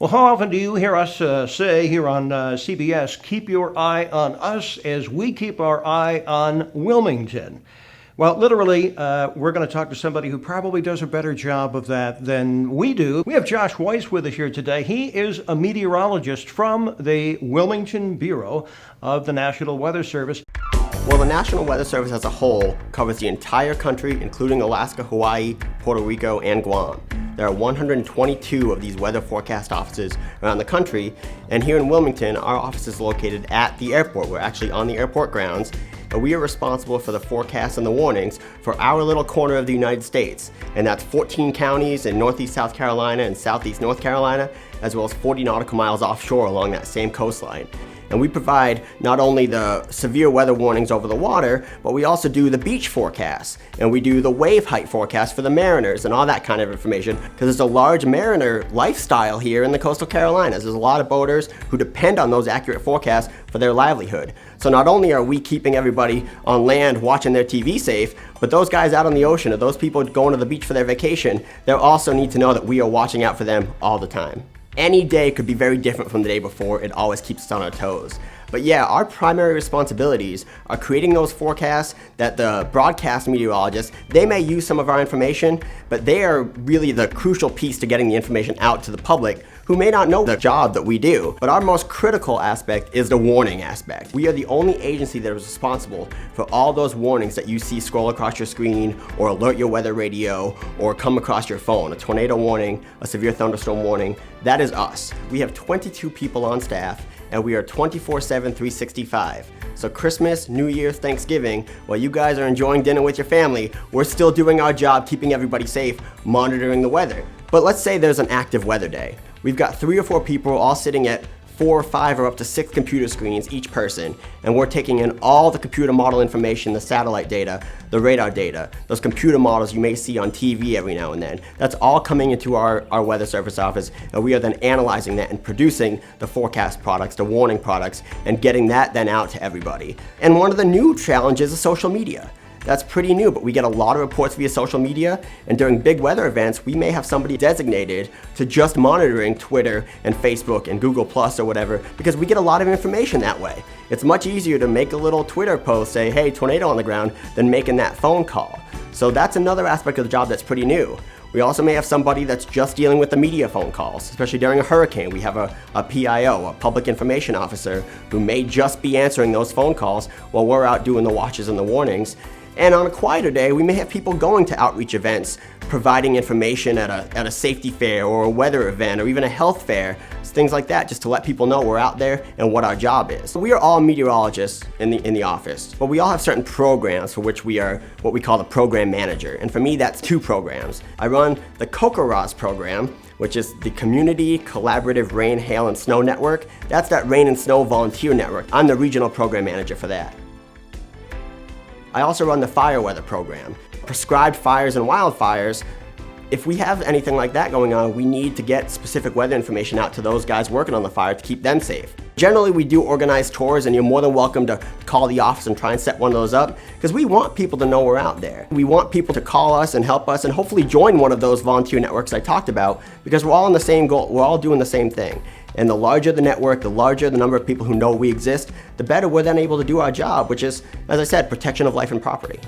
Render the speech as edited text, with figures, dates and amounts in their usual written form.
Well, how often do you hear us say here on CBS, keep your eye on us as we keep our eye on Wilmington? Well, literally, we're going to talk to somebody who probably does a better job of that than we do. We have Josh Weiss with us here today. He is a meteorologist from the Wilmington Bureau of the National Weather Service. Well, the National Weather Service as a whole covers the entire country, including Alaska, Hawaii, Puerto Rico, and Guam. There are 122 of these weather forecast offices around the country, and here in Wilmington, our office is located at the airport. We're actually on the airport grounds, but we are responsible for the forecasts and the warnings for our little corner of the United States, and that's 14 counties in northeast South Carolina and southeast North Carolina, as well as 40 nautical miles offshore along that same coastline. And we provide not only the severe weather warnings over the water, but we also do the beach forecasts, and we do the wave height forecast for the mariners and all that kind of information, because there's a large mariner lifestyle here in the coastal Carolinas. There's a lot of boaters who depend on those accurate forecasts for their livelihood. So not only are we keeping everybody on land watching their TV safe, but those guys out on the ocean, or those people going to the beach for their vacation, they also need to know that we are watching out for them all the time. Any day could be very different from the day before. It always keeps us on our toes. But yeah, our primary responsibilities are creating those forecasts that the broadcast meteorologists, they may use some of our information, but they are really the crucial piece to getting the information out to the public who may not know the job that we do. But our most critical aspect is the warning aspect. We are the only agency that is responsible for all those warnings that you see scroll across your screen or alert your weather radio or come across your phone. A tornado warning, a severe thunderstorm warning, that is us. We have 22 people on staff, and we are 24/7, 365. So Christmas, New Year's, Thanksgiving, while you guys are enjoying dinner with your family, we're still doing our job keeping everybody safe, monitoring the weather. But let's say there's an active weather day. We've got 3 or 4 people all sitting at 4 or 5 or up to 6 computer screens each person, and we're taking in all the computer model information, the satellite data, the radar data, those computer models you may see on TV every now and then. That's all coming into our weather service office, and we are then analyzing that and producing the forecast products, the warning products, and getting that then out to everybody. And one of the new challenges is social media. That's pretty new, but we get a lot of reports via social media, and during big weather events, we may have somebody designated to just monitoring Twitter and Facebook and Google Plus or whatever, because we get a lot of information that way. It's much easier to make a little Twitter post, say, hey, tornado on the ground, than making that phone call. So that's another aspect of the job that's pretty new. We also may have somebody that's just dealing with the media phone calls, especially during a hurricane. We have a PIO, a public information officer, who may just be answering those phone calls while we're out doing the watches and the warnings. And on a quieter day, we may have people going to outreach events, providing information at a safety fair or a weather event or even a health fair, things like that, just to let people know we're out there and what our job is. So we are all meteorologists in the office, but we all have certain programs for which we are what we call the program manager. And for me, that's 2 programs. I run the COCORAS program, which is the Community Collaborative Rain, Hail, and Snow Network. That's that rain and snow volunteer network. I'm the regional program manager for that. I also run the fire weather program. Prescribed fires and wildfires, if we have anything like that going on, we need to get specific weather information out to those guys working on the fire to keep them safe. Generally, we do organized tours, and you're more than welcome to call the office and try and set one of those up, because we want people to know we're out there. We want people to call us and help us and hopefully join one of those volunteer networks I talked about, because we're all on the same goal. We're all doing the same thing. And the larger the network, the larger the number of people who know we exist, the better we're then able to do our job, which is, as I said, protection of life and property.